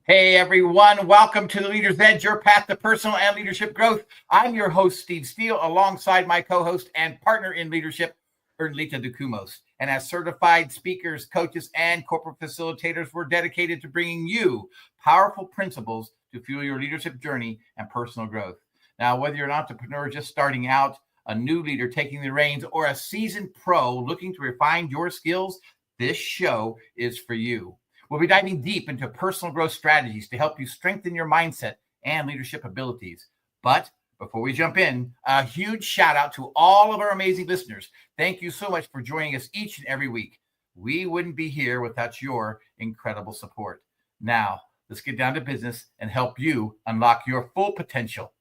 Hey everyone, welcome to the Leader's Edge, your path to personal and leadership growth. I'm your host, Steve Steele, alongside my co-host and partner in leadership, Ernie Ducumos. And as certified speakers, coaches, and corporate facilitators, we're dedicated to bringing you powerful principles to fuel your leadership journey and personal growth. Now, whether you're an entrepreneur just starting out, a new leader taking the reins, or a seasoned pro looking to refine your skills, this show is for you. We'll be diving deep into personal growth strategies to help you strengthen your mindset and leadership abilities. But before we jump in, a huge shout out to all of our amazing listeners. Thank you so much for joining us each and every week. We wouldn't be here without your incredible support. Now, let's get down to business and help you unlock your full potential.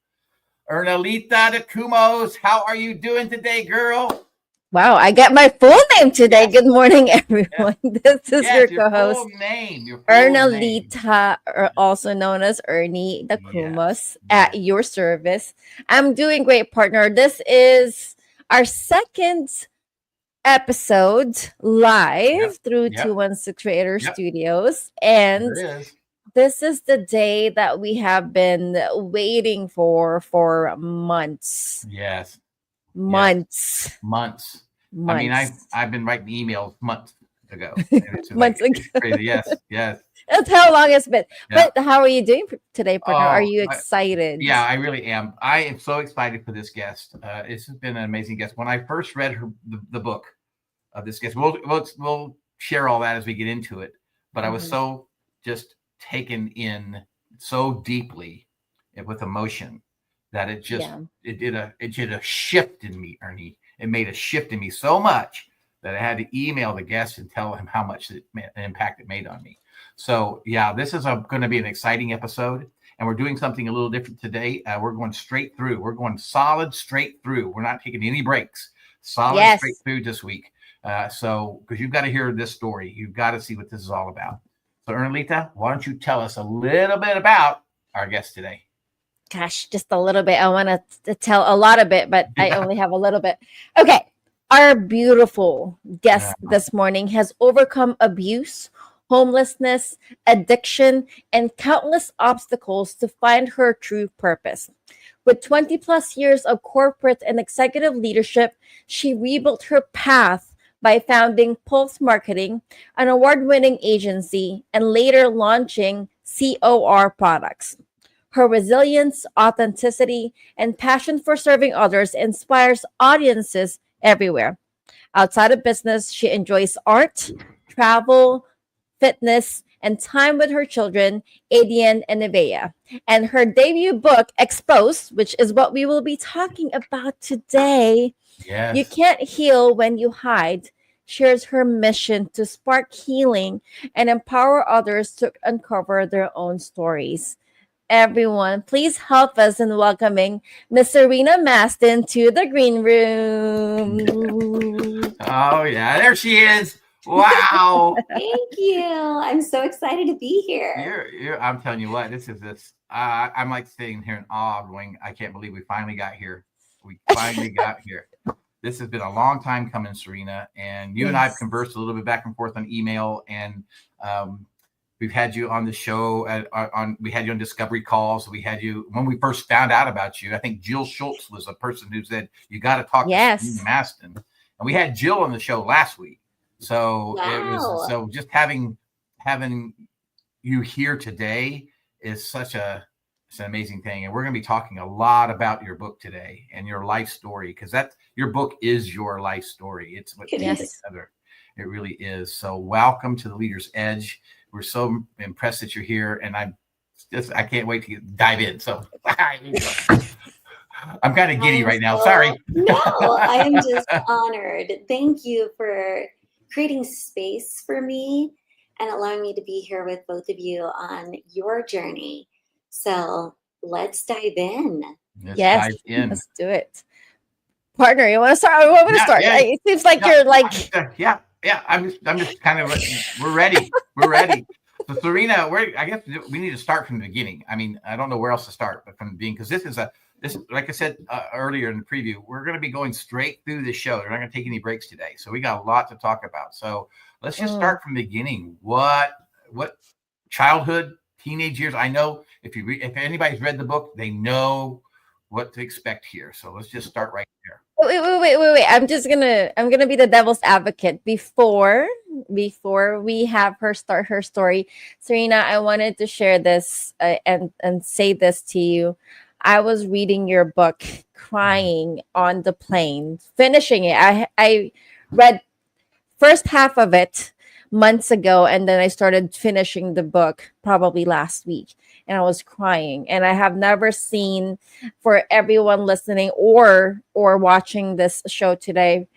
Ernalita de Kumos, how are you doing today, girl? Wow, I get my full name today. Yes. Good morning, everyone. Yes. This is your co-host, Ernalita, or also known as Ernie the Kumos, at your service. I'm doing great, partner. This is our second episode live through 216 Creator Studios. And this is the day that we have been waiting for months. Yes. Months. I mean, I've been writing emails months ago. Months ago. Crazy. Yes. That's how long it's been. Yeah. But how are you doing today, partner? Are you excited? I really am. I am so excited for this guest. This has been an amazing guest. When I first read the book of this guest, we'll share all that as we get into it. But I was so just taken in so deeply with emotion that it just it did a shift in me, Ernie. It made a shift in me so much that I had to email the guest and tell him how much an impact it made on me. So this is going to be an exciting episode, and we're doing something a little different today. We're going straight through. We're going solid straight through. We're not taking any breaks. Solid straight through this week. So because you've got to hear this story, you've got to see what this is all about. So Ernalita, why don't you tell us a little bit about our guest today? Gosh, just a little bit. I want to tell a lot of it, but I only have a little bit. Okay. Our beautiful guest this morning has overcome abuse, homelessness, addiction, and countless obstacles to find her true purpose. With 20 plus years of corporate and executive leadership, she rebuilt her path by founding Pulse Marketing, an award-winning agency, and later launching COR products. Her resilience, authenticity, and passion for serving others inspires audiences everywhere. Outside of business, she enjoys art, travel, fitness, and time with her children, Adian and Nevaeh. And her debut book, Exposed, which is what we will be talking about today, You Can't Heal When You Hide, shares her mission to spark healing and empower others to uncover their own stories. Everyone, please help us in welcoming Miss Serena Mastin to the green room. Oh, there she is. Wow. Thank you. I'm so excited to be here. I'm telling you what, I'm like sitting here in awe, going, I can't believe we finally got here. This has been a long time coming, Serena. And you and I have conversed a little bit back and forth on email, and we've had you on the show. We had you on Discovery Calls. We had you when we first found out about you. I think Jill Schultz was a person who said you got to talk to Serena Mastin, and we had Jill on the show last week. So it was just having you here today is it's an amazing thing, and we're going to be talking a lot about your book today and your life story, because your book is your life story. It's what together. It really is. So welcome to the Leader's Edge. We're so impressed that you're here, and I can't wait to dive in. So I'm kind of giddy right now. Sorry. No, I am just honored. Thank you for creating space for me and allowing me to be here with both of you on your journey. So let's dive in. Let's do it. Partner, you want to start? I want to start. Yeah. It seems like you're like... I'm just kind of, we're ready. We're ready. So Serena, I guess we need to start from the beginning. I mean, I don't know where else to start, but from the beginning, because this, like I said earlier in the preview, we're going to be going straight through the show. We're not going to take any breaks today. So we got a lot to talk about. So let's just start from the beginning. What childhood, teenage years. I know if anybody's read the book, they know what to expect here. So let's just start right there. Wait. I'm gonna be the devil's advocate before we have her start her story. Serena, I wanted to share this and say this to you. I was reading your book, crying on the plane, finishing it. I read first half of it months ago, and then I started finishing the book probably last week, and I was crying. And I have never seen, for everyone listening or watching this show today,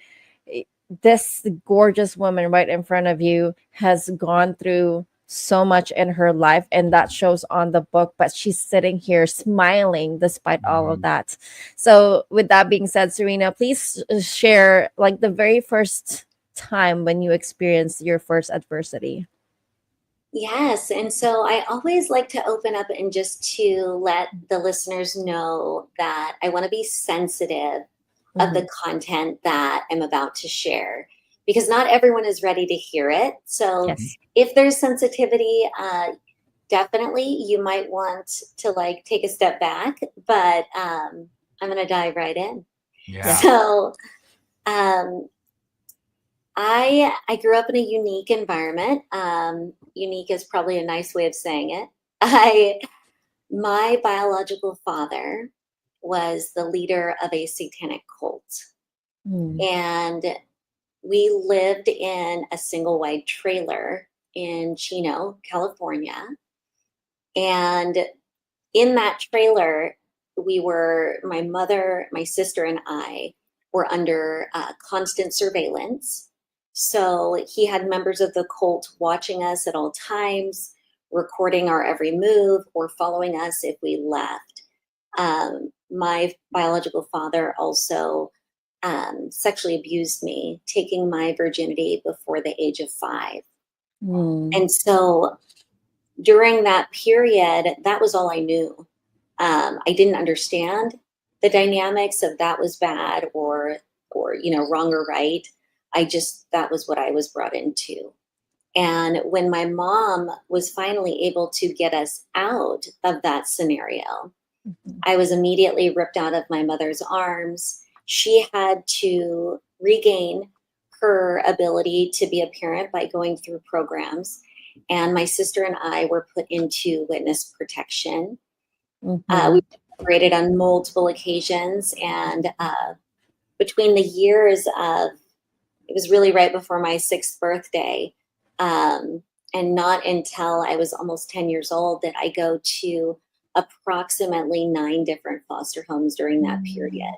this gorgeous woman right in front of you has gone through so much in her life, and that shows on the book, but she's sitting here smiling despite all of that. So with that being said, Serena, please share like the very first time when you experienced your first adversity. Yes. And so I always like to open up and just to let the listeners know that I want to be sensitive of the content that I'm about to share, because not everyone is ready to hear it. So Yes. if there's sensitivity, definitely you might want to like take a step back, but I'm going to dive right in. Yeah. So I grew up in a unique environment. Unique is probably a nice way of saying it. My biological father was the leader of a satanic cult. And we lived in a single wide trailer in Chino, California. And in that trailer, my mother, my sister, and I were under constant surveillance. So he had members of the cult watching us at all times, recording our every move, or following us if we left. My biological father also sexually abused me, taking my virginity before the age of 5. And so during that period, that was all I knew. I didn't understand the dynamics of that was bad or wrong or right. That was what I was brought into. And when my mom was finally able to get us out of that scenario, I was immediately ripped out of my mother's arms. She had to regain her ability to be a parent by going through programs. And my sister and I were put into witness protection. We were separated on multiple occasions. And between the years of, it was really right before my 6th birthday, and not until I was almost 10 years old that I go to approximately 9 different foster homes during that period.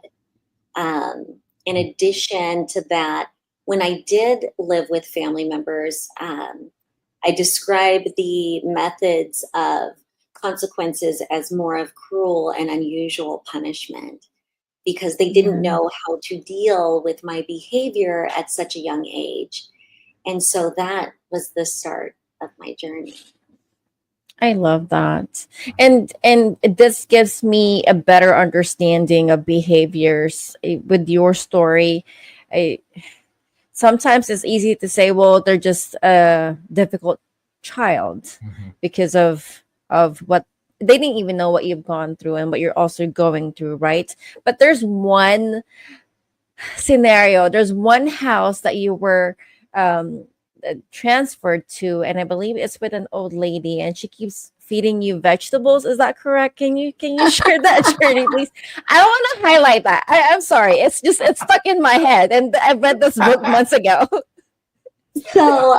In addition to that, when I did live with family members, I describe the methods of consequences as more of cruel and unusual punishment, because they didn't know how to deal with my behavior at such a young age. And so that was the start of my journey. I love that. And this gives me a better understanding of behaviors with your story. Sometimes it's easy to say, well, they're just a difficult child because of what they didn't even know what you've gone through and what you're also going through, right? But there's one scenario, there's one house that you were transferred to, and I believe it's with an old lady, and she keeps feeding you vegetables. Is that correct? Can you share that journey, please? I don't want to highlight that. I'm sorry. It's stuck in my head, and I read this book months ago. So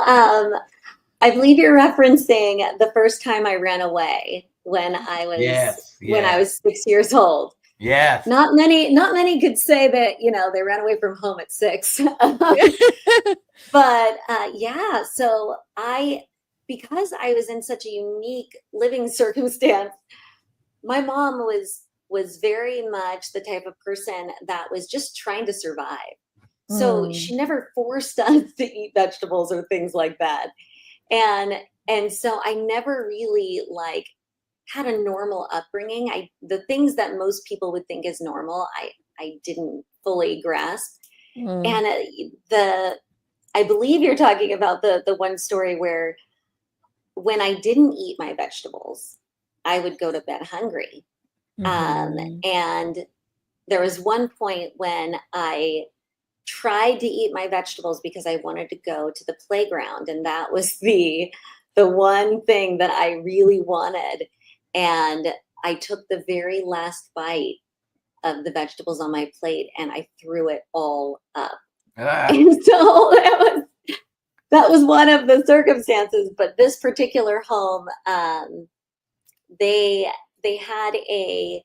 I believe you're referencing the first time I ran away when I was 6 years old. Yes. Not many could say that, they ran away from home at 6. But so because I was in such a unique living circumstance, my mom was very much the type of person that was just trying to survive. So she never forced us to eat vegetables or things like that. And so I never really had a normal upbringing. The things that most people would think is normal, I didn't fully grasp. And I believe you're talking about the one story where when I didn't eat my vegetables, I would go to bed hungry. And there was one point when I tried to eat my vegetables because I wanted to go to the playground. And that was the one thing that I really wanted. And I took the very last bite of the vegetables on my plate and I threw it all up. And so that was one of the circumstances. But this particular home, they had a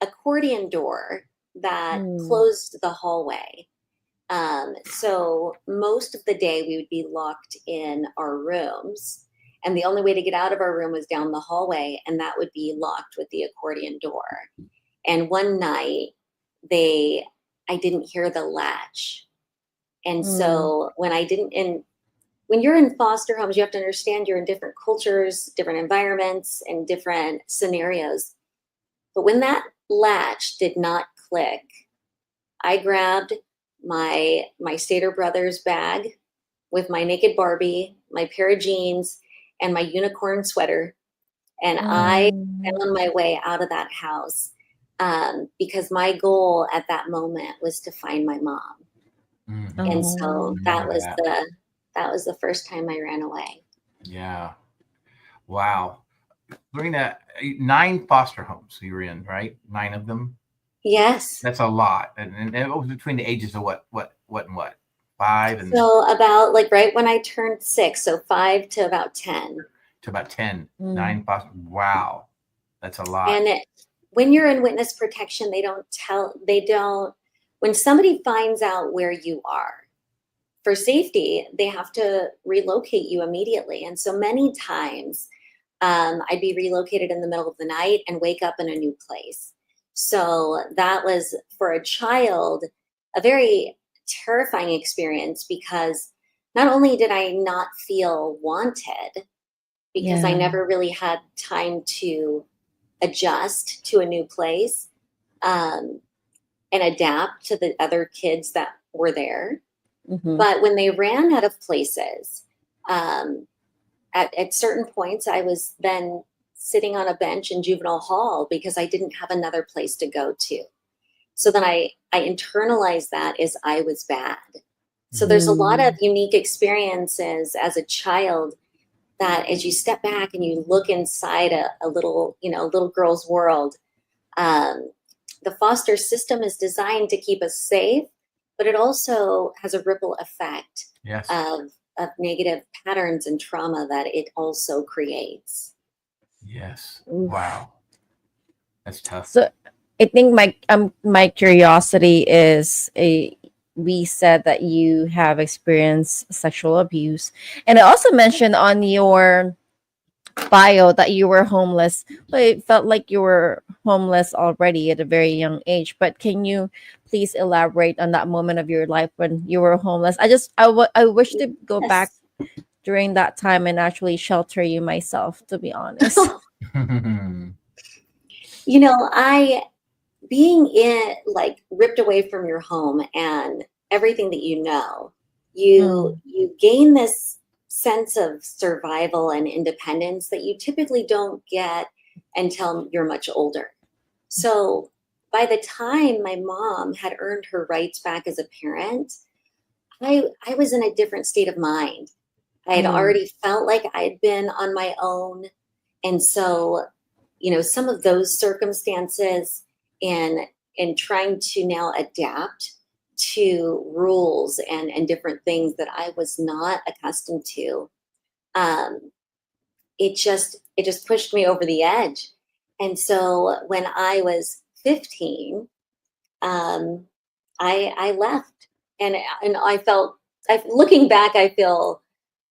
accordion door that closed the hallway. So most of the day we would be locked in our rooms, and the only way to get out of our room was down the hallway, and that would be locked with the accordion door. And one night I didn't hear the latch. And so when you're in foster homes, you have to understand you're in different cultures, different environments, and different scenarios. But when that latch did not click, I grabbed my Stater Brothers bag with my naked Barbie, my pair of jeans, and my unicorn sweater. And I found my way out of that house because my goal at that moment was to find my mom. And so that was the first time I ran away. Yeah. Wow. Serena, 9 foster homes you were in, right? 9 of them? Yes. That's a lot. And it was between the ages of what, and what? 5 and so about like right when I turned 6, so 5 to about 10. To about 10. 9 foster. Wow. That's a lot. And when you're in witness protection, when somebody finds out where you are, for safety, they have to relocate you immediately. And so many times I'd be relocated in the middle of the night and wake up in a new place. So that was, for a child, a very terrifying experience, because not only did I not feel wanted, because I never really had time to adjust to a new place and adapt to the other kids that were there. But when they ran out of places, at certain points, I was then sitting on a bench in juvenile hall because I didn't have another place to go to. So then I internalized that as I was bad. So there's a lot of unique experiences as a child that, as you step back and you look inside a little girl's world, the foster system is designed to keep us safe, but it also has a ripple effect of negative patterns and trauma that it also creates. Yes. Wow. That's tough. So I think my curiosity is, we said that you have experienced sexual abuse, and it also mentioned on your bio that you were homeless. But it felt like you were homeless already at a very young age. But can you please elaborate on that moment of your life when you were homeless? I wish to go back during that time and actually shelter you myself, to be honest. Being ripped away from your home and everything that you gain this sense of survival and independence that you typically don't get until you're much older. So by the time my mom had earned her rights back as a parent, I was in a different state of mind. I had already felt like I had been on my own. And so, some of those circumstances and trying to now adapt to rules and different things that I was not accustomed to, it just pushed me over the edge. And so when I was 15, I left, and I felt, looking back, I feel,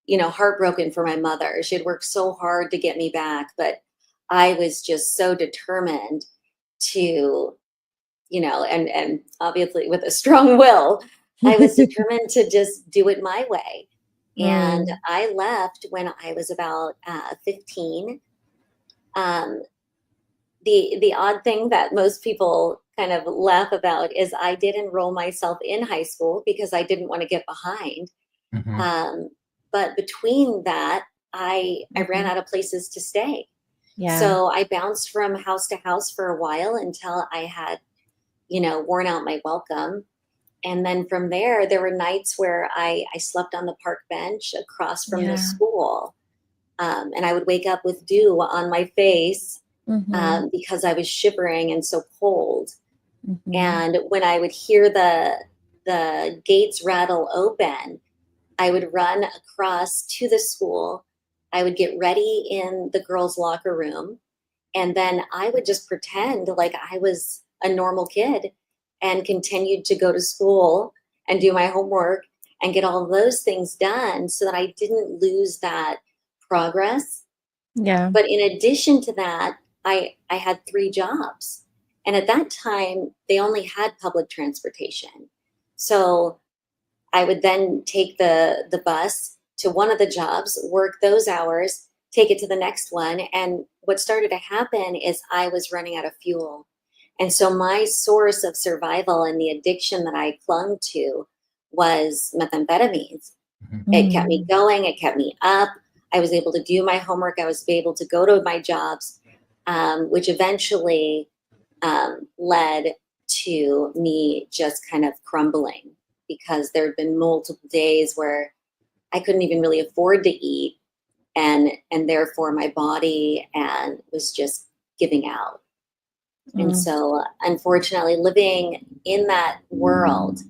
heartbroken for my mother. She had worked so hard to get me back, but I was just so determined to, and obviously with a strong will, I was determined to just do it my way. And I left when I was about 15. The odd thing that most people kind of laugh about is I did enroll myself in high school because I didn't want to get behind. But between that, I ran out of places to stay. Yeah. So I bounced from house to house for a while until I had, worn out my welcome. And then from there were nights where I slept on the park bench across from the school. And I would wake up with dew on my face because I was shivering and so cold. And when I would hear the gates rattle open, I would run across to the school. I would get ready in the girls' locker room. And then I would just pretend like I was a normal kid and continued to go to school and do my homework and get all those things done so that I didn't lose that progress. Yeah. But in addition to that, I had 3 jobs. And at that time, they only had public transportation. So I would then take the bus to one of the jobs, work those hours, take it to the next one. And what started to happen is I was running out of fuel. And so my source of survival and the addiction that I clung to was methamphetamines. It kept me going. It kept me up. I was able to do my homework. I was able to go to my jobs, which eventually led to me just kind of crumbling, because there had been multiple days where I couldn't even really afford to eat, and therefore my body and was just giving out. And so unfortunately, living in that world,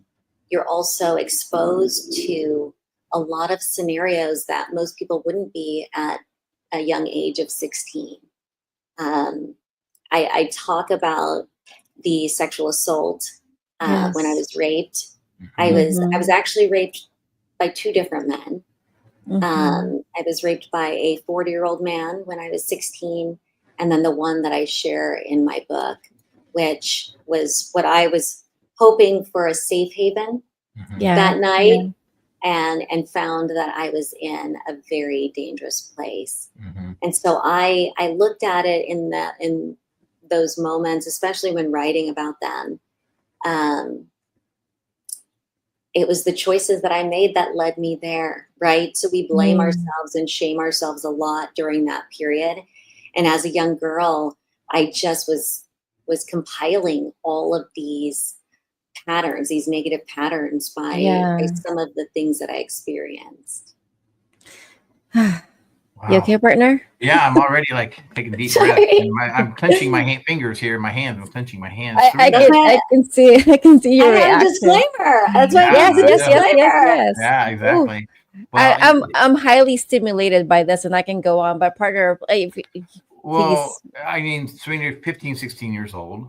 you're also exposed to a lot of scenarios that most people wouldn't be at a young age of 16. I talk about the sexual assault when I was raped. I was actually raped by 2 different men. I was raped by a 40-year-old man when I was 16, and then the one that I share in my book, which was what I was hoping for, a safe haven that night, and found that I was in a very dangerous place. And so I looked at it in those moments, especially when writing about them. It was the choices that I made that led me there, right? So we blame ourselves and shame ourselves a lot during that period. And as a young girl, I just was compiling all of these patterns, these negative patterns by some of the things that I experienced. Wow. You okay, partner? Yeah, I'm already like taking deep breaths. I'm clenching my fingers here. My hands. I'm clenching my hands. I can see your reaction. Disclaimer. That's why. Yes. Yeah, exactly. Well, I'm highly stimulated by this, and I can go on. But partner, please. I mean, Serena, you're 15, 16 years old.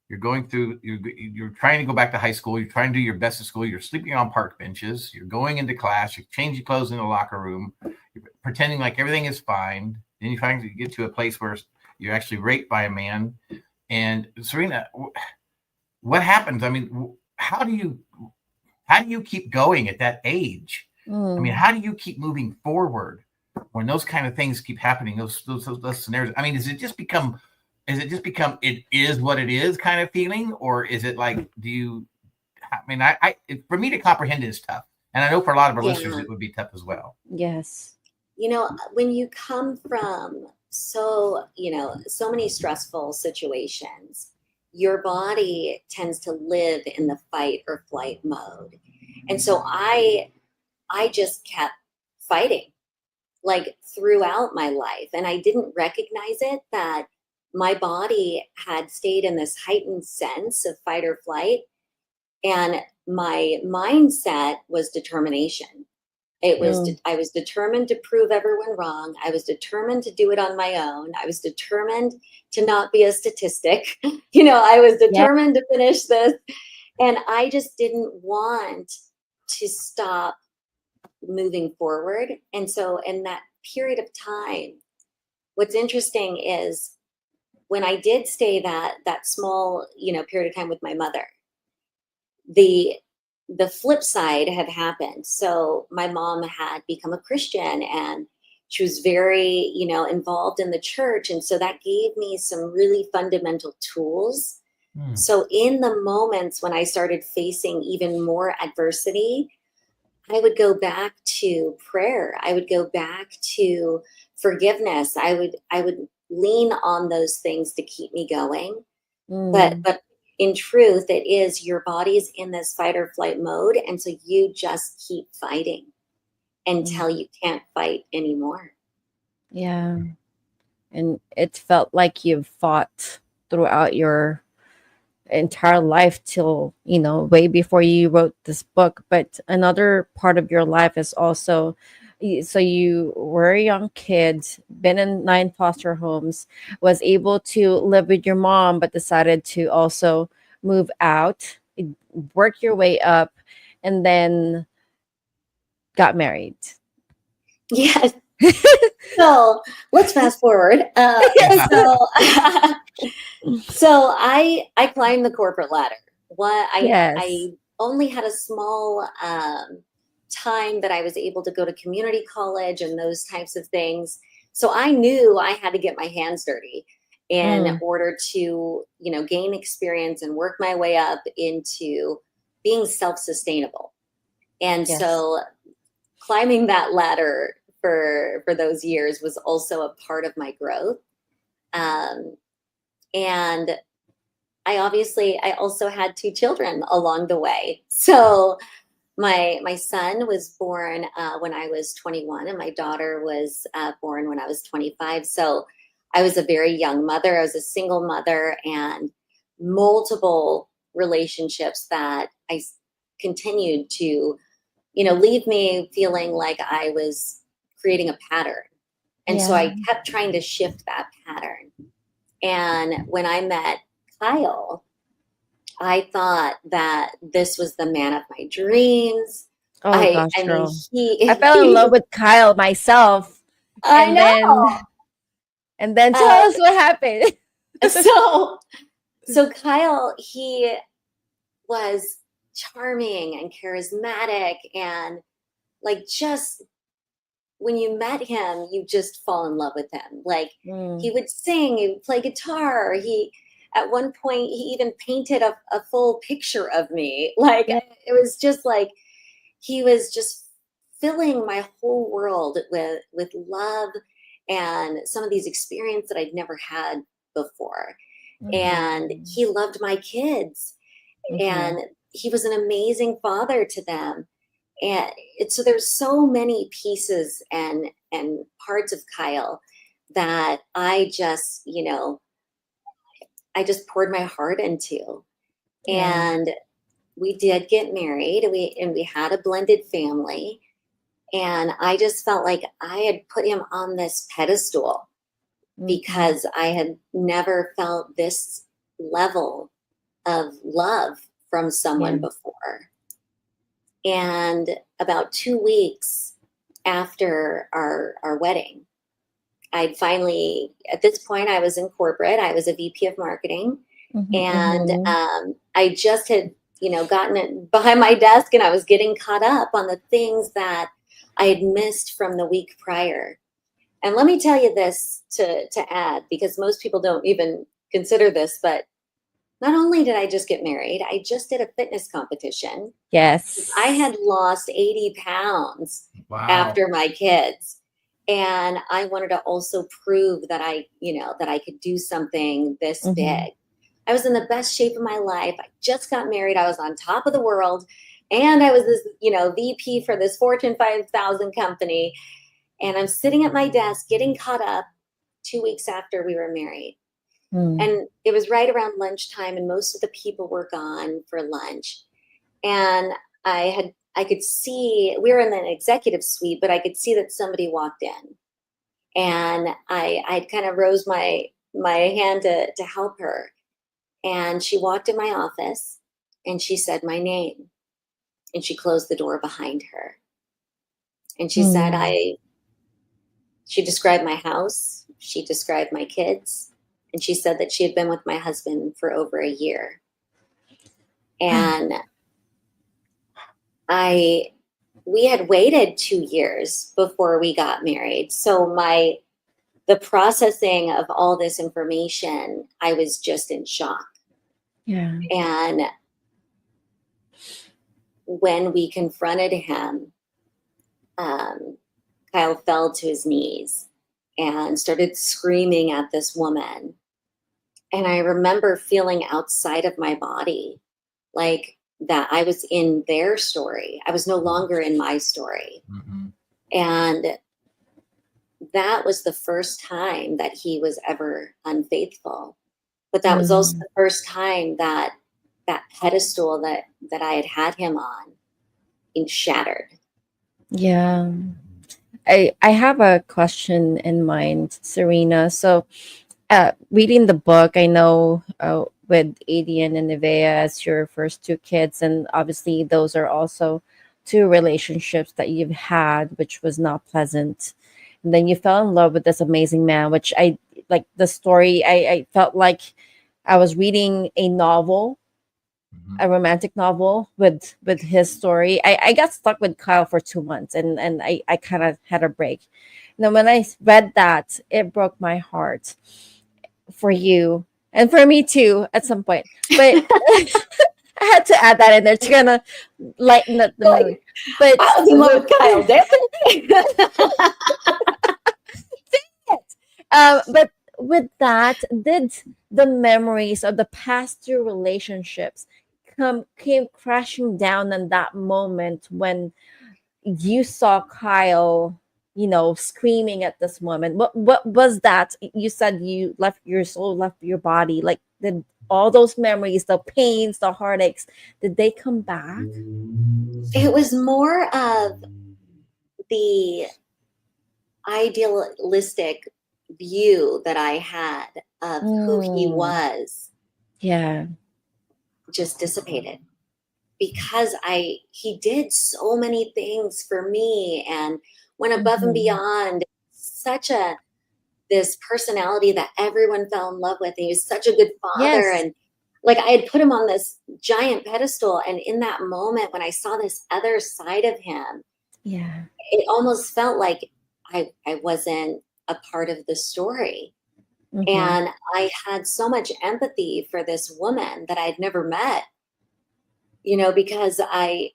You're going through. You're trying to go back to high school. You're trying to do your best at school. You're sleeping on park benches. You're going into class. You're changing clothes in the locker room. You're pretending like everything is fine. Then you finally get to a place where you're actually raped by a man. And Serena, what happens? I mean, how do you keep going at that age? I mean, how do you keep moving forward when those kind of things keep happening? Those scenarios. I mean, does it just become it is what it is kind of feeling, or is it like, for me to comprehend it is tough, and I know for a lot of our listeners it would be tough as well. Yes. When you come from so many stressful situations, your body tends to live in the fight or flight mode. And so I just kept fighting like throughout my life. And I didn't recognize it, that my body had stayed in this heightened sense of fight or flight. And my mindset was determination. It was, I was determined to prove everyone wrong. I was determined to do it on my own. I was determined to not be a statistic. I was determined to finish this. And I just didn't want to stop moving forward. And so in that period of time, what's interesting is when I did stay that small, period of time with my mother, the flip side had happened. So my mom had become a Christian, and she was very, involved in the church. And so that gave me some really fundamental tools. So in the moments when I started facing even more adversity, I would go back to prayer. I would go back to forgiveness. I would lean on those things to keep me going. But in truth, it is your body's in this fight or flight mode. And so you just keep fighting until you can't fight anymore. Yeah. And it felt like you've fought throughout your entire life till, way before you wrote this book. But another part of your life is also, so you were a young kid, been in 9 foster homes, was able to live with your mom, but decided to also move out, work your way up, and then got married. Yes. So let's fast forward. So I climbed the corporate ladder. I only had a small time that I was able to go to community college and those types of things. So I knew I had to get my hands dirty in order to, gain experience and work my way up into being self-sustainable. And so climbing that ladder for those years was also a part of my growth. And I also had 2 children along the way. So my son was born when I was 21, and my daughter was born when I was 25. So I was a very young mother. I was a single mother, and multiple relationships that I continued to, leave me feeling like I was creating a pattern. And so I kept trying to shift that pattern. And when I met Kyle, I thought that this was the man of my dreams. Oh gosh, I girl. mean, I fell in love with Kyle myself. I know. And then tell us what happened. So Kyle, he was charming and charismatic, and like, just when you met him, you just fall in love with him. Like, he would sing, he would play guitar. At one point, he even painted a full picture of me. Like, it was just like, he was just filling my whole world with love and some of these experiences that I'd never had before. And he loved my kids, and he was an amazing father to them. And so there's so many pieces and parts of Kyle that I just poured my heart into. And we did get married, and we had a blended family. And I just felt like I had put him on this pedestal because I had never felt this level of love from someone before. And about 2 weeks after our wedding, I'd finally, at this point, I was in corporate. I was a VP of marketing. And I just had, gotten it behind my desk, and I was getting caught up on the things that I had missed from the week prior. And let me tell you this to add, because most people don't even consider this, but not only did I just get married, I just did a fitness competition. Yes. I had lost 80 pounds after my kids. And I wanted to also prove that I could do something this big. I was in the best shape of my life. I just got married. I was on top of the world. And I was this, VP for this Fortune 5000 company. And I'm sitting at my desk getting caught up 2 weeks after we were married. And it was right around lunchtime, and most of the people were gone for lunch. And I could see, we were in an executive suite, but I could see that somebody walked in. And I'd kind of rose my hand to help her. And she walked in my office, and she said my name. And she closed the door behind her. And she said, she described my house. She described my kids. And she said that she had been with my husband for over a year. And we had waited 2 years before we got married. So the processing of all this information, I was just in shock. Yeah. And when we confronted him Kyle fell to his knees and started screaming at this woman. And I remember feeling outside of my body, like that I was in their story. I was no longer in my story. Mm-hmm. And that was the first time that he was ever unfaithful. But that was also the first time that that pedestal that I had him on being shattered. Yeah. I have a question in mind, Serena. So, reading the book, I know with Adian and Nevea as your first two kids, and obviously those are also two relationships that you've had, which was not pleasant. And then you fell in love with this amazing man, which I like the story. I felt like I was reading a novel, Mm-hmm. a romantic novel with his story. I got stuck with Kyle for 2 months, and I kind of had a break. Now when I read that, it broke my heart for you and for me too at some point. But I had to add that in there to kind of lighten up the mood. But I was in love with Kyle. Damn it. but with that, did the memories of the past two relationships came crashing down in that moment when you saw Kyle, screaming at this woman? What was that? You said you left your soul, left your body. Like, did all those memories, the pains, the heartaches, did they come back? It was more of the idealistic view that I had of who he was Yeah. just dissipated, because he did so many things for me and went above and beyond. Such this personality that everyone fell in love with. And he was such a good father. Yes. And like I had put him on this giant pedestal. And in that moment, when I saw this other side of him, Yeah. it almost felt like I wasn't a part of the story. And I had so much empathy for this woman that I'd never met, because I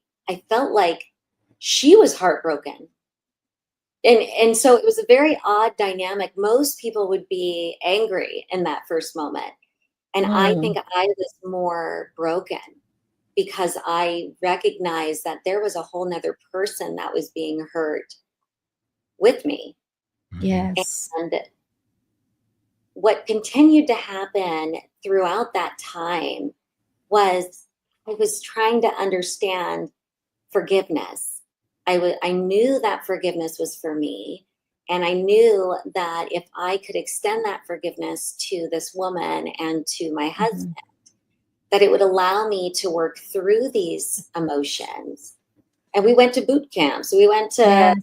felt like she was heartbroken. And so it was a very odd dynamic. Most people would be angry in that first moment. And I think I was more broken because I recognized that there was a whole nother person that was being hurt with me. Yes. And what continued to happen throughout that time was I was trying to understand forgiveness. I knew that forgiveness was for me. And I knew that if I could extend that forgiveness to this woman and to my husband, that it would allow me to work through these emotions. And we went to boot camps. We went to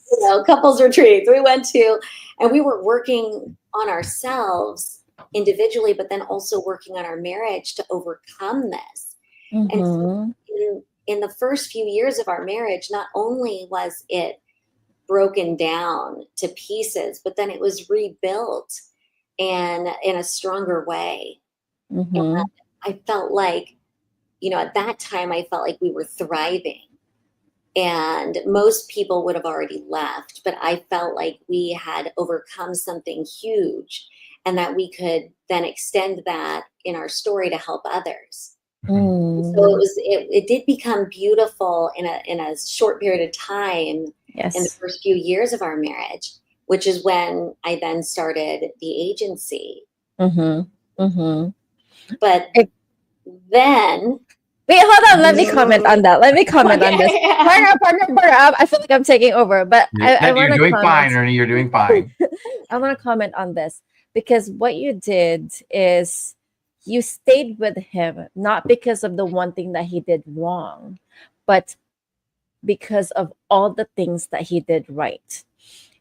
couples retreats. And we were working on ourselves individually, but then also working on our marriage to overcome this. And so in the first few years of our marriage, not only was it broken down to pieces, but then it was rebuilt and in a stronger way. And I felt like, at that time, I felt like we were thriving. And most people would have already left, but I felt like we had overcome something huge and that we could then extend that in our story to help others. So it did become beautiful in a short period of time in the first few years of our marriage, which is when I then started the agency. But then wait, hold on. Let me comment on that. Let me comment on this. Partner, I feel like I'm taking over, but I want to You're doing comment. fine, Ernie. You're doing fine. I want to comment on this because what you did is you stayed with him not because of the one thing that he did wrong, but because of all the things that he did right.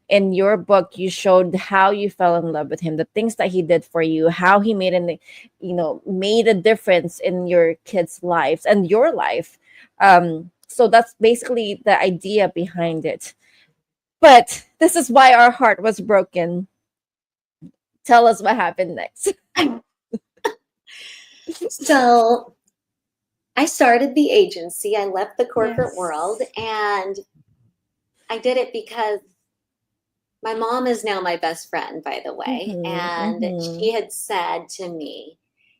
In your book, you showed how you fell in love with him, the things that he did for you, how he made made a difference in your kids' lives and your life. So that's basically the idea behind it. But this is why our heart was broken. Tell us what happened next. So I started the agency. I left the corporate world, and I did it because my mom is now my best friend, by the way. And she had said to me,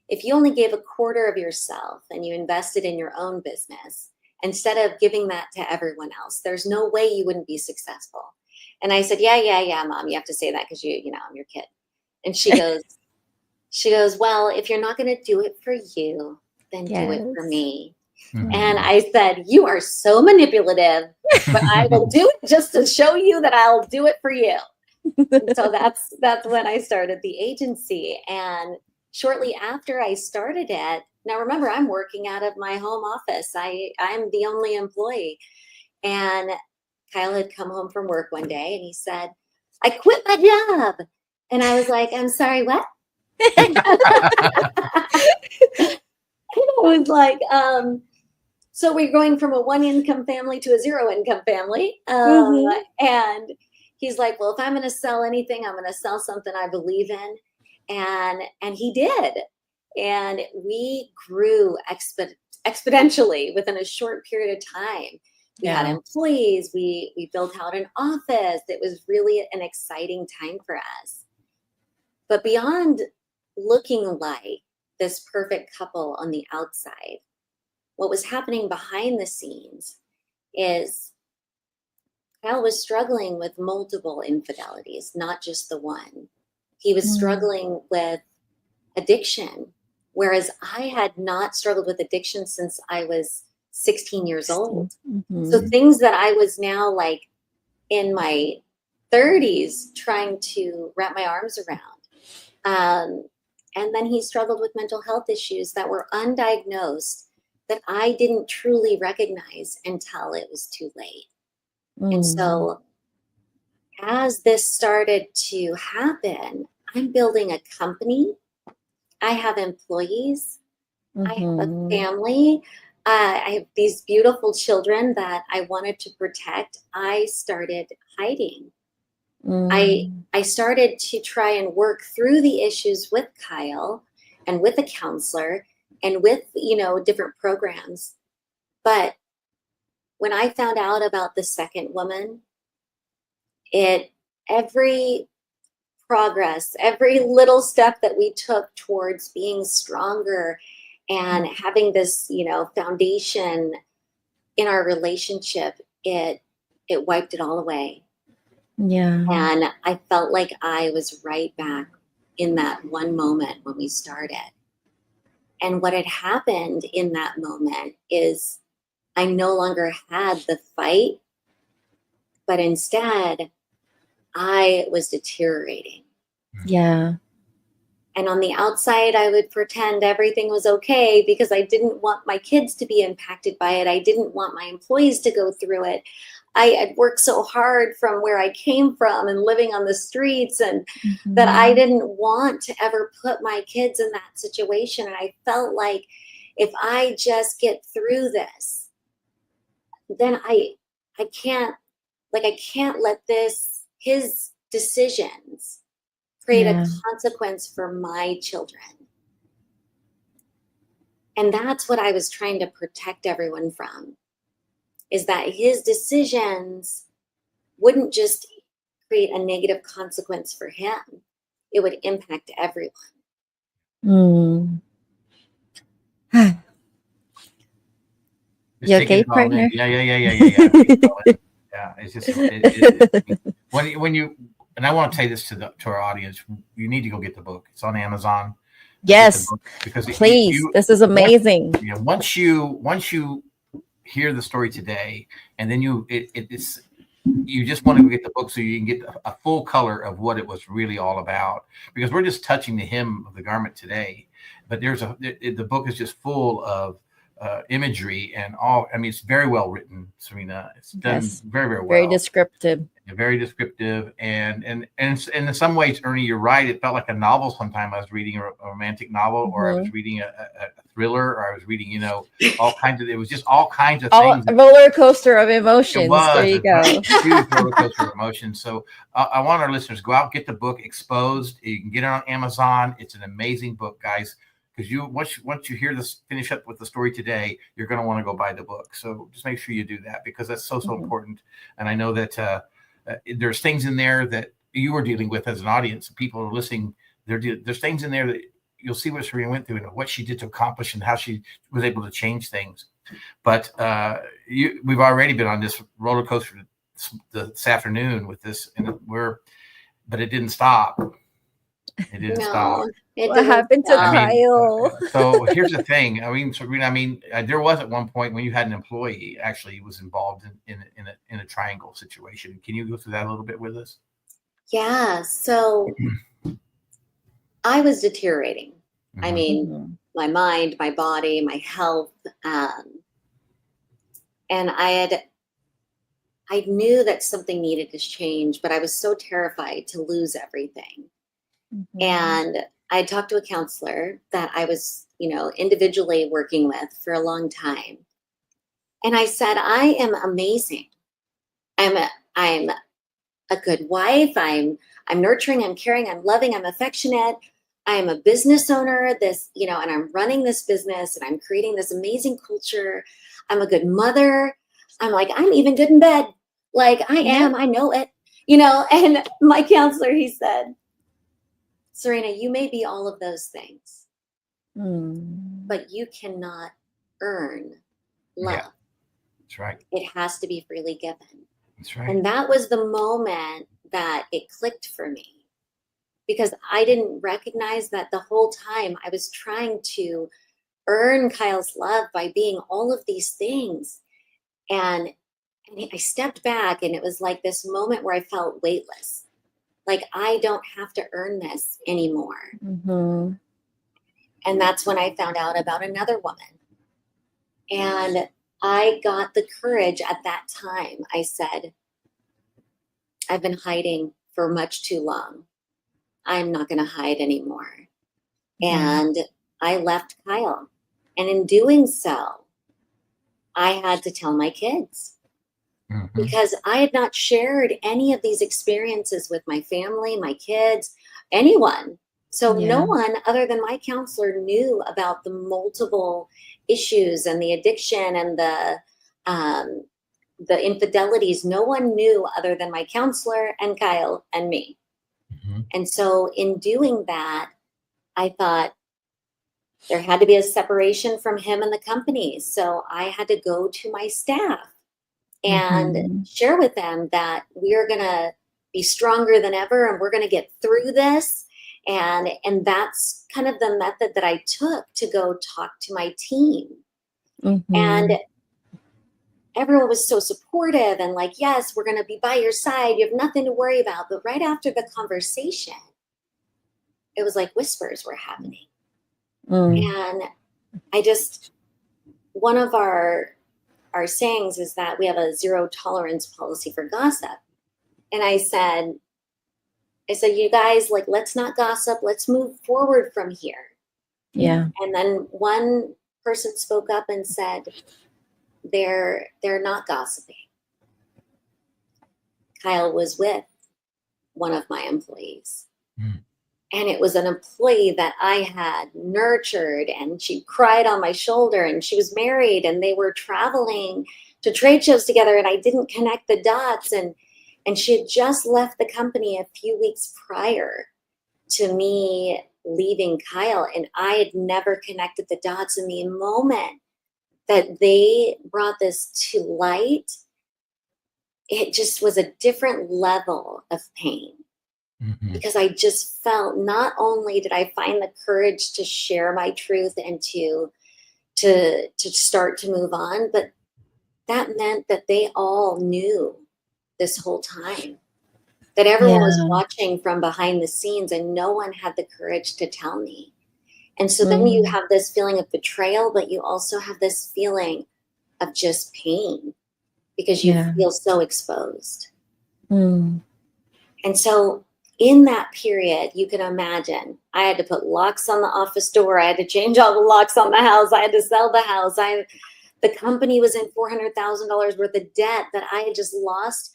if you only gave a quarter of yourself and you invested in your own business, instead of giving that to everyone else, there's no way you wouldn't be successful. And I said, yeah, Mom, you have to say that because you know, I'm your kid. And she goes, well, if you're not going to do it for you, then do it for me. And I said, you are so manipulative, but I will do it just to show you that I'll do it for you. So that's when I started the agency. And shortly after I started it, now remember, I'm working out of my home office. I'm the only employee. And Kyle had come home from work one day and he said, I quit my job. And I was like, I'm sorry, what? And I was like, so we're going from a 1-income family to a 0-income family. And he's like, well, if I'm going to sell anything, I'm going to sell something I believe in. And he did. And we grew exponentially within a short period of time. We had employees. We built out an office. It was really an exciting time for us. But beyond looking like this perfect couple on the outside, what was happening behind the scenes is Kyle was struggling with multiple infidelities, not just the one. He was struggling with addiction, whereas I had not struggled with addiction since I was 16 years old. So things that I was now like in my 30s trying to wrap my arms around. And then he struggled with mental health issues that were undiagnosed that I didn't truly recognize until it was too late. And so as this started to happen, I'm building a company. I have employees. I have a family. I have these beautiful children that I wanted to protect. I started hiding. I started to try and work through the issues with Kyle and with a counselor and with, different programs. But when I found out about the second woman, every progress, every little step that we took towards being stronger and having this, foundation in our relationship, it wiped it all away. Yeah. And I felt like I was right back in that one moment when we started. And what had happened in that moment is I no longer had the fight, but instead I was deteriorating. Yeah. And on the outside, I would pretend everything was okay because I didn't want my kids to be impacted by it. I didn't want my employees to go through it. I had worked so hard from where I came from and living on the streets and that I didn't want to ever put my kids in that situation. And I felt like if I just get through this, then I can't let his decisions create a consequence for my children. And that's what I was trying to protect everyone from, is that his decisions wouldn't just create a negative consequence for him. It would impact everyone. You okay, partner? Yeah. Yeah, it's just when you, and I want to say this to our audience, you need to go get the book. It's on Amazon. Yes, because please, this is amazing. Once you hear the story today, and then you just want to go get the book so you can get a full color of what it was really all about. Because we're just touching the hem of the garment today, but the book is just full of imagery and all. I mean, it's very well written, Serena. It's done very, very well. Very descriptive. Very descriptive, and in some ways, Ernie, you're right. It felt like a novel. Sometime I was reading a romantic novel, or I was reading a thriller, or I was reading, all kinds of. It was just all kinds of things. A roller coaster of emotions. There you go. Huge roller coaster of emotions. So I want our listeners to go out, get the book Exposed. You can get it on Amazon. It's an amazing book, guys. because once you hear this, finish up with the story today, you're going to want to go buy the book. So just make sure you do that, because that's so important. And I know that there's things in there that you are dealing with as an audience. People are listening. There's things in there that you'll see what Serena went through and what she did to accomplish and how she was able to change things. But we've already been on this roller coaster this afternoon with this, and but it didn't stop. It didn't stop. What happened to Kyle? So here's the thing. Serena, there was at one point when you had an employee actually was involved in a triangle situation. Can you go through that a little bit with us? Yeah. So I was deteriorating. I mean, my mind, my body, my health. And I knew that something needed to change, but I was so terrified to lose everything. And I talked to a counselor that I was, individually working with for a long time. And I said, I am amazing. I'm a good wife. I'm nurturing, I'm caring, I'm loving, I'm affectionate. I'm a business owner, and I'm running this business and I'm creating this amazing culture. I'm a good mother. I'm even good in bed. Like I am, I know it, and my counselor, he said, Serena, you may be all of those things, but you cannot earn love. Yeah, that's right. It has to be freely given. That's right. And that was the moment that it clicked for me, because I didn't recognize that the whole time I was trying to earn Kyle's love by being all of these things. And I stepped back, and it was like this moment where I felt weightless. Like, I don't have to earn this anymore. And that's when I found out about another woman. And I got the courage at that time. I said, I've been hiding for much too long. I'm not going to hide anymore. And I left Kyle. And in doing so, I had to tell my kids, because I had not shared any of these experiences with my family, my kids, anyone. So no one other than my counselor knew about the multiple issues and the addiction and the infidelities. No one knew other than my counselor and Kyle and me. And so in doing that, I thought there had to be a separation from him and the company. So I had to go to my staff and share with them that we're going to be stronger than ever, and we're going to get through this. And that's kind of the method that I took to go talk to my team. And everyone was so supportive and like, yes, we're going to be by your side. You have nothing to worry about. But right after the conversation, it was like whispers were happening. And one of our sayings is that we have a 0 tolerance policy for gossip. And I said, you guys, like, let's not gossip. Let's move forward from here. Yeah. And then one person spoke up and said, they're not gossiping. Kyle was with one of my employees. And it was an employee that I had nurtured, and she cried on my shoulder, and she was married, and they were traveling to trade shows together, and I didn't connect the dots. And she had just left the company a few weeks prior to me leaving Kyle, and I had never connected the dots. In the moment that they brought this to light, it just was a different level of pain. Because I just felt, not only did I find the courage to share my truth and to start to move on, but that meant that they all knew this whole time, that everyone was watching from behind the scenes, and no one had the courage to tell me. And so then you have this feeling of betrayal, but you also have this feeling of just pain, because you feel so exposed. And so in that period, you can imagine, I had to put locks on the office door. I had to change all the locks on the house. I had to sell the house. The company was in $400,000 worth of debt that I had just lost.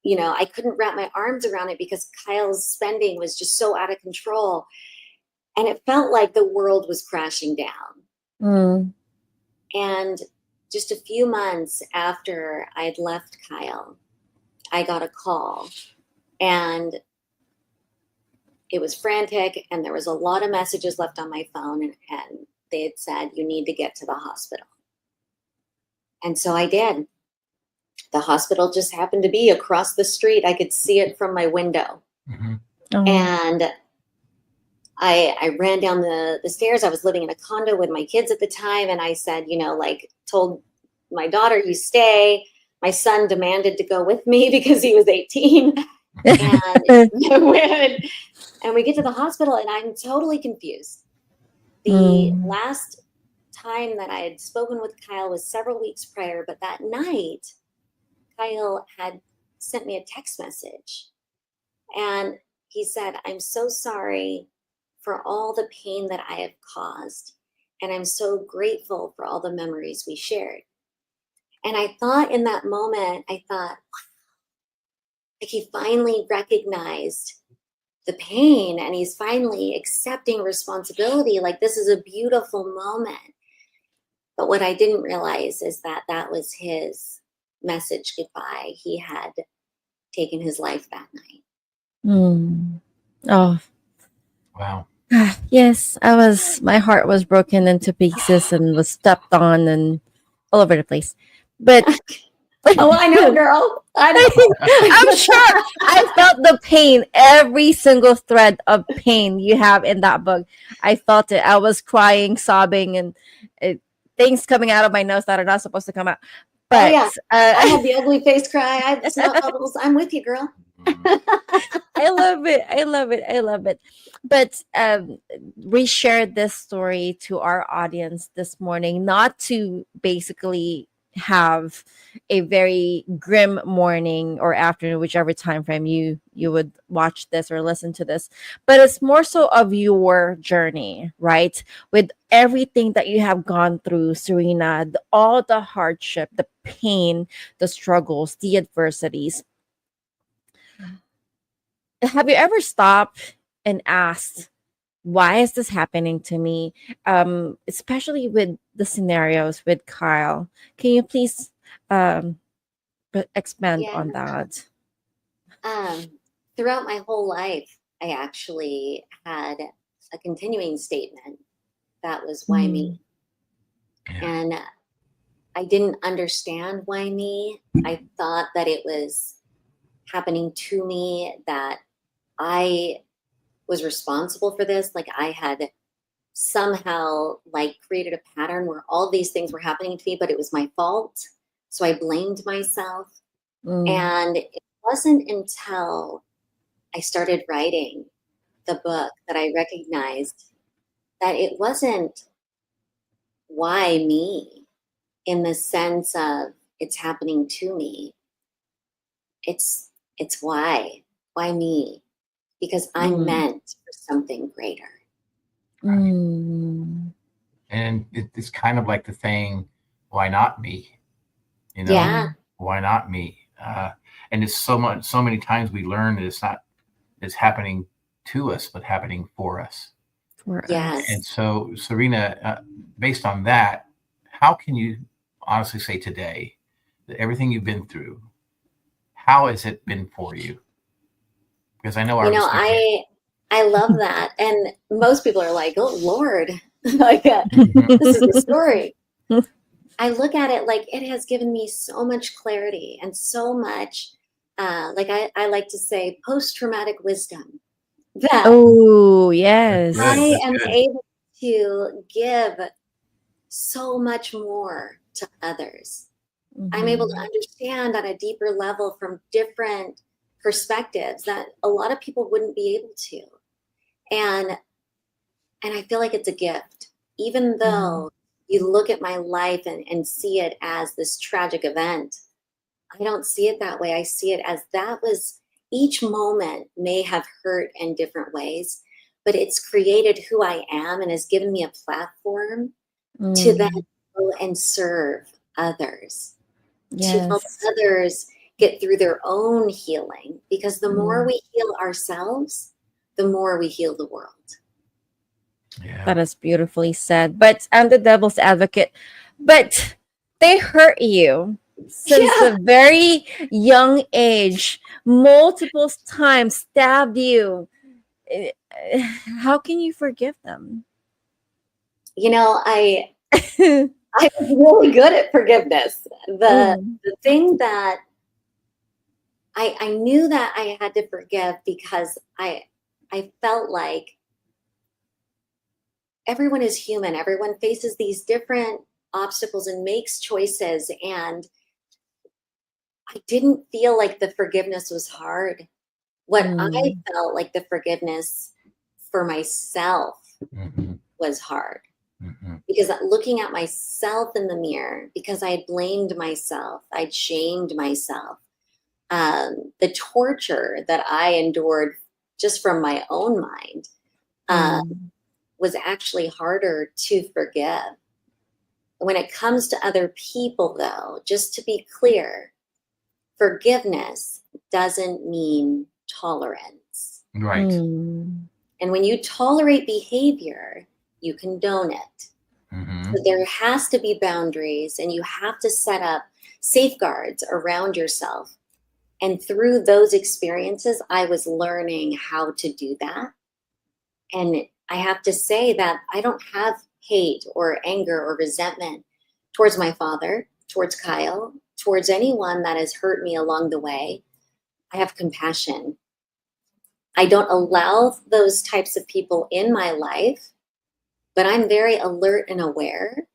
I couldn't wrap my arms around it because Kyle's spending was just so out of control. And it felt like the world was crashing down. Mm. And just a few months after I'd left Kyle, I got a call, and it was frantic, and there was a lot of messages left on my phone, and they had said, you need to get to the hospital. And so I did. The hospital just happened to be across the street. I could see it from my window. Mm-hmm. Oh. And I ran down the stairs. I was living in a condo with my kids at the time. And I said, told my daughter, you stay. My son demanded to go with me because he was 18. And we get to the hospital, and I'm totally confused. The last time that I had spoken with Kyle was several weeks prior, but that night, Kyle had sent me a text message. And he said, I'm so sorry for all the pain that I have caused. And I'm so grateful for all the memories we shared. And I thought in that moment, like he finally recognized the pain, and he's finally accepting responsibility. Like, this is a beautiful moment. But what I didn't realize is that that was his message goodbye. He had taken his life that night. Mm. Oh. Wow. Yes, my heart was broken into pieces and was stepped on and all over the place. But oh, I know, girl. I know. I'm sure I felt the pain, every single thread of pain you have in that book. I felt it. I was crying, sobbing, and things coming out of my nose that are not supposed to come out. But I had the ugly face cry. I had the snot bubbles. I'm with you, girl. I love it. I love it. I love it. But we shared this story to our audience this morning, not to basically have a very grim morning or afternoon, whichever time frame you would watch this or listen to this, but it's more so of your journey, right? With everything that you have gone through, Serena, all the hardship, the pain, the struggles, the adversities. Have you ever stopped and asked, why is this happening to me? Especially with the scenarios with Kyle. Can you please expand on that? Throughout my whole life, I actually had a continuing statement that was, why me? Yeah. And I didn't understand why me. I thought that it was happening to me, that I was responsible for this. Like, I had somehow created a pattern where all these things were happening to me, but it was my fault. So I blamed myself. And it wasn't until I started writing the book that I recognized that it wasn't why me in the sense of it's happening to me. It's why me? Because I'm meant for something greater. And it's kind of like the saying, why not me? Yeah. Why not me? And it's so many times we learn that it's happening to us, but happening for us. Yes. And so, Serena, based on that, how can you honestly say today that everything you've been through, how has it been for you? Because I know I love that. And most people are like, oh, Lord, this is the story. I look at it like it has given me so much clarity and so much, I like to say, post-traumatic wisdom. That yes. I am able to give so much more to others. I'm able to understand on a deeper level from different perspectives that a lot of people wouldn't be able to. And I feel like it's a gift, even though you look at my life and see it as this tragic event. I don't see it that way. I see it as that was, each moment may have hurt in different ways, but it's created who I am and has given me a platform to then go and serve others, to help others get through their own healing. Because the more we heal ourselves, the more we heal the world. Yeah. That is beautifully said. But I'm the devil's advocate. But they hurt you since Yeah. the very young age, multiple times stabbed you. Eh, How can you forgive them? You know, I was really good at forgiveness. Mm. The thing that I knew that I had to forgive because I felt like everyone is human. Everyone faces these different obstacles and makes choices. And I didn't feel like the forgiveness was hard. What I Mm. felt like the forgiveness for myself Mm-hmm. was hard. Mm-hmm. Because looking at myself in the mirror, because I had blamed myself, I'd shamed myself, the torture that I endured just from my own mind Mm. was actually harder to forgive. When it comes to other people, though, just to be clear, forgiveness doesn't mean tolerance. Right. Mm. And when you tolerate behavior, you condone it. Mm-hmm. So there has to be boundaries, and you have to set up safeguards around yourself. And through those experiences, I was learning how to do that. And I have to say that I don't have hate or anger or resentment towards my father, towards Kyle, towards anyone that has hurt me along the way. I have compassion. I don't allow those types of people in my life, but I'm very alert and aware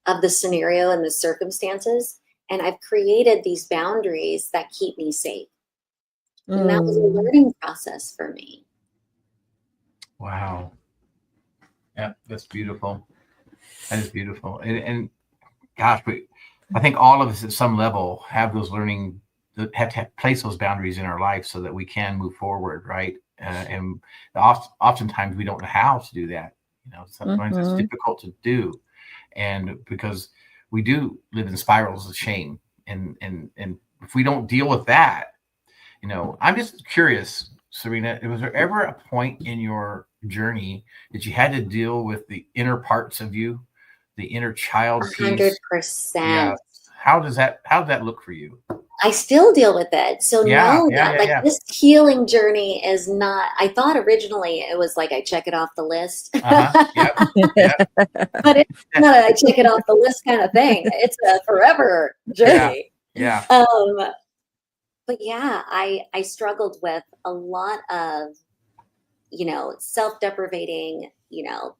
of the scenario and the circumstances. And I've created these boundaries that keep me safe. And that was a Mm. learning process for me. Wow. Yeah, that's beautiful. That is beautiful. And gosh, I think all of us at some level have those learning, have to place those boundaries in our life so that we can move forward, right? And oftentimes we don't know how to do that. You know, sometimes it's Mhm. difficult to do, and because we do live in spirals of shame, and if we don't deal with that, you know, I'm just curious, Serena, was there ever a point in your journey that you had to deal with the inner parts of you, the inner child piece? Yeah. 100%. How did that look for you? I still deal with it. So Yeah, know yeah, that yeah, like yeah. this healing journey is not, I thought originally it was like I check it off the list. Uh-huh. Yep. Yep. But it's not a I check it off the list kind of thing. It's a forever Yeah. journey. Yeah. But yeah, I struggled with a lot of, self-deprecating,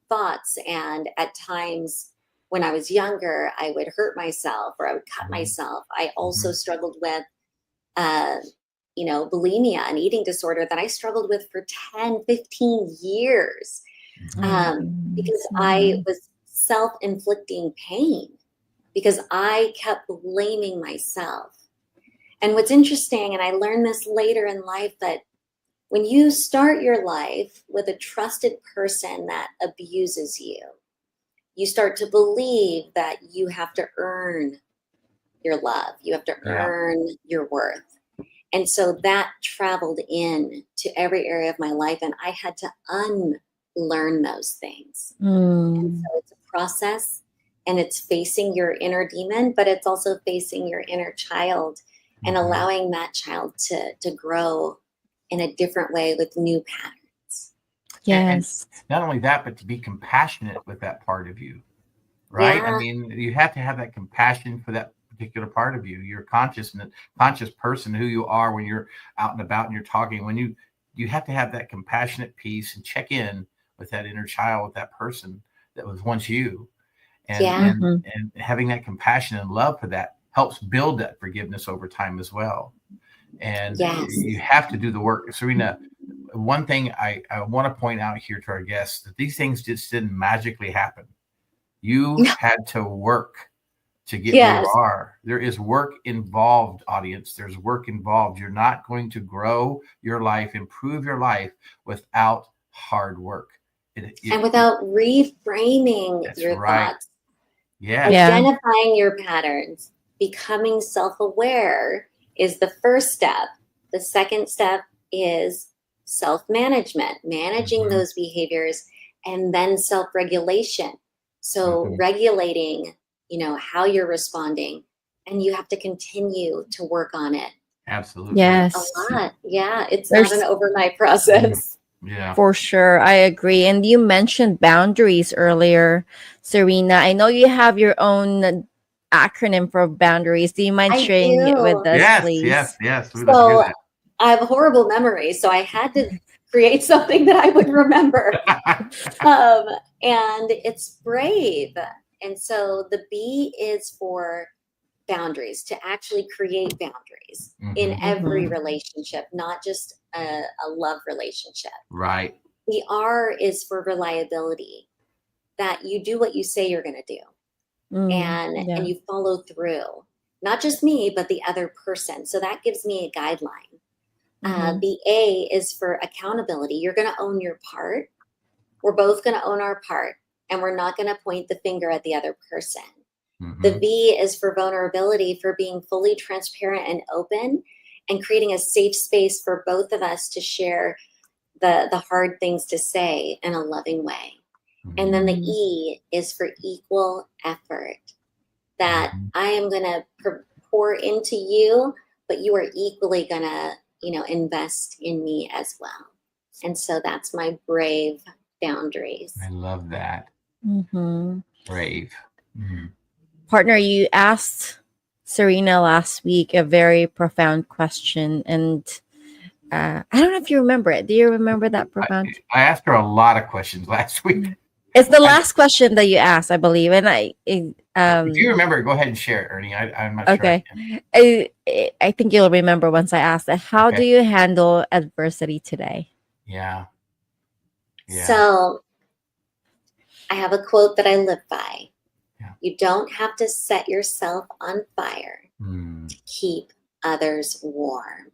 thoughts. And at times when I was younger, I would hurt myself or I would cut Mhm. myself. I also Mhm. struggled with, uh, bulimia and eating disorder that I struggled with for 10, 15 years Mhm. because I Mhm. was self-inflicting pain because I kept blaming myself. And what's interesting, and I learned this later in life, that when you start your life with a trusted person that abuses you, you start to believe that you have to earn your love, you have to Yeah. earn your worth. And so that traveled in to every area of my life, and I had to unlearn those things. And Mm. so it's a process, and it's facing your inner demon, but it's also facing your inner child and Mhm. allowing that child to grow in a different way with new patterns. And Yes. not only that, but to be compassionate with that part of you, right? I Yeah, mean, you have to have that compassion for that particular part of you. Your conscious person, who you are when you're out and about and you're talking. When you have to have that compassionate piece and check in with that inner child, with that person that was once you, and yeah, and Mhm. and having that compassion and love for that helps build that forgiveness over time as well. And yes. you have to do the work, Serena. One thing I want to point out here to our guests, that these things just didn't magically happen. You had to work to get where you Yes. are. There is work involved, audience. There's work involved. You're not going to grow your life, improve your life without hard work. And without reframing That's your right. thoughts, Yes. Yeah. identifying your patterns, becoming self aware is the first step. The second step is self management, managing Mhm. those behaviors. and then self-regulation. So regulating, how you're responding, and you have to continue to work on it. Absolutely. Yes. A lot. Yeah. It's not an overnight process. Yeah. For sure. I agree. And you mentioned boundaries earlier, Serena. I know you have your own acronym for boundaries. Do you mind I sharing it with do. us, Yes, please? yes. We love to So hear I have a horrible memory, so I had to create something that I would remember. that. And it's brave. And so the B is for boundaries, to actually create boundaries in every relationship, not just a love relationship. Right. The R is for reliability, that you do what you say you're going to do, and you follow through. Not just me, but the other person. So that gives me a guideline. The A is for accountability. You're going to own your part. We're both going to own our part, and we're not going to point the finger at the other person. The V is for vulnerability, for being fully transparent and open, and creating a safe space for both of us to share the hard things to say in a loving way. And then the E is for equal effort, that I am going to pour into you, but you are equally going to, invest in me as well. And so that's my brave boundaries. I love that. Brave. Partner, you asked Serena last week a very profound question, and I don't know if you remember it. Do you remember that profound? I asked her a lot of questions last week. It's the last question that you asked, I believe, and if you remember, go ahead and share it, Ernie. I'm not okay. sure. I think you'll remember once I asked it. How do you handle adversity today? Yeah. So I have a quote that I live by. You don't have to set yourself on fire to keep others warm.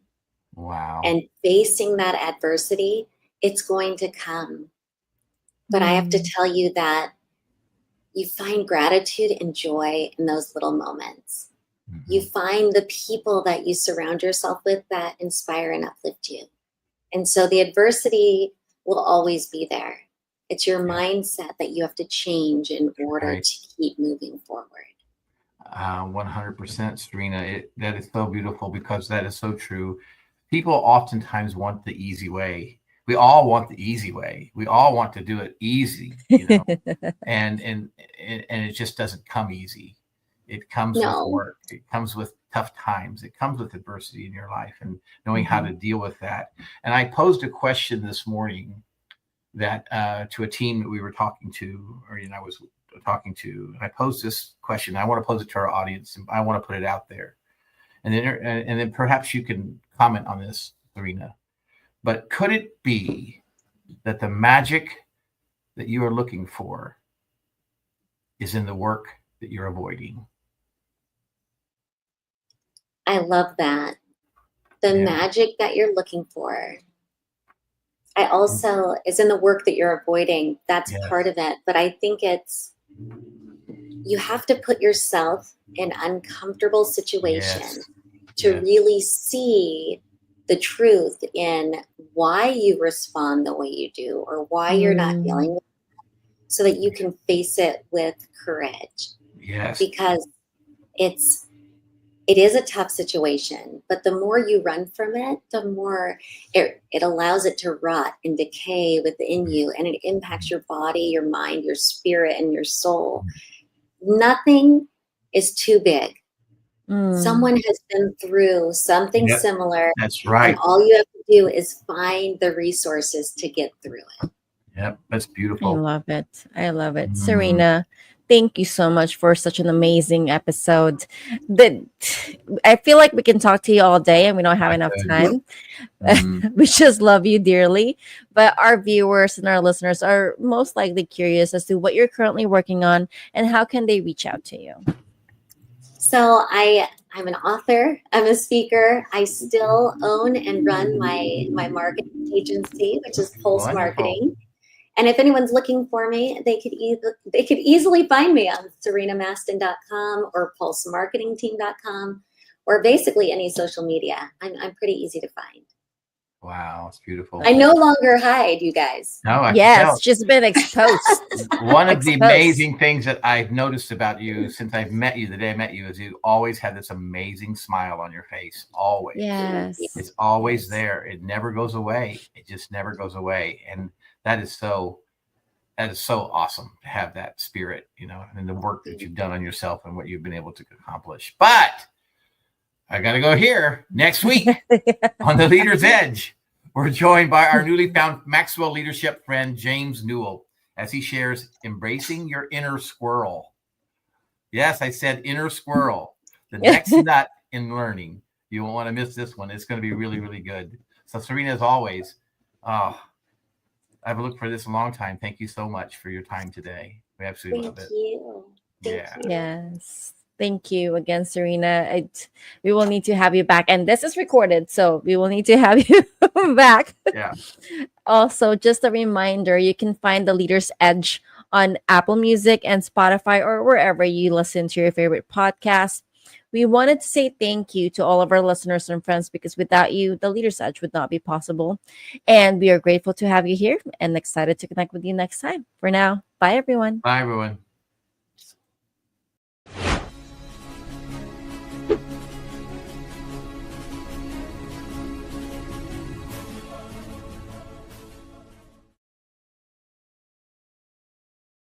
Wow. And facing that adversity, it's going to come. But I have to tell you that you find gratitude and joy in those little moments. You find the people that you surround yourself with that inspire and uplift you. And so the adversity will always be there. It's your mindset that you have to change in order to keep moving forward. 100%, Serena. That is so beautiful, because that is so true. People oftentimes want the easy way. We all want the easy way. We all want to do it easy, and it just doesn't come easy. It comes with work. It comes with tough times. It comes with adversity in your life, and knowing how to deal with that. And I posed a question this morning that to a team that we were talking to, or I was talking to, and I posed this question. I want to pose it to our audience, and I want to put it out there, and then perhaps you can comment on this, Serena. But could it be that the magic that you are looking for is in the work that you're avoiding? I love that. The magic that you're looking for. I also is in the work that you're avoiding. That's part of it. But I think you have to put yourself in uncomfortable situations to really see the truth in why you respond the way you do, or why you're not dealing with it, so that you can face it with courage. Yes. Because it is a tough situation, but the more you run from it, the more it allows it to rot and decay within you, and it impacts your body, your mind, your spirit, and your soul. Nothing is too big. Someone has been through something similar. That's right. And all you have to do is find the resources to get through it. Yep, that's beautiful. I love it. Serena, thank you so much for such an amazing episode. I feel like we can talk to you all day and we don't have enough time. We just love you dearly. But our viewers and our listeners are most likely curious as to what you're currently working on and how can they reach out to you. So I'm an author. I'm a speaker. I still own and run my marketing agency, which is Pulse Marketing. And if anyone's looking for me, they could easily find me on serenamastin.com or pulsemarketingteam.com, or basically any social media. I'm pretty easy to find. Wow, it's beautiful. I no longer hide, you guys. No, I can Yes, tell. she's been exposed. One of the Exposed. amazing things that I've noticed about you since I've met you, the day I met you, is you always have this amazing smile on your face. Always. Yes. It's always there. It never goes away. It just never goes away. And that is so awesome to have that spirit, and the work that you've done on yourself and what you've been able to accomplish. But I got to go here next week on The Leader's Edge. We're joined by our newly found Maxwell leadership friend, James Newell, as he shares embracing your inner squirrel. Yes, I said inner squirrel. The next nut in learning. You won't want to miss this one. It's going to be really, really good. So, Serena, as always, I've looked for this a long time. Thank you so much for your time today. We absolutely love it. Thank you. Yes. Thank you again, Serena. We will need to have you back. And this is recorded, so we will need to have you back. Yeah. Also, just a reminder, you can find The Leader's Edge on Apple Music and Spotify or wherever you listen to your favorite podcast. We wanted to say thank you to all of our listeners and friends, because without you, The Leader's Edge would not be possible. And we are grateful to have you here and excited to connect with you next time. For now, bye, everyone. Bye, everyone.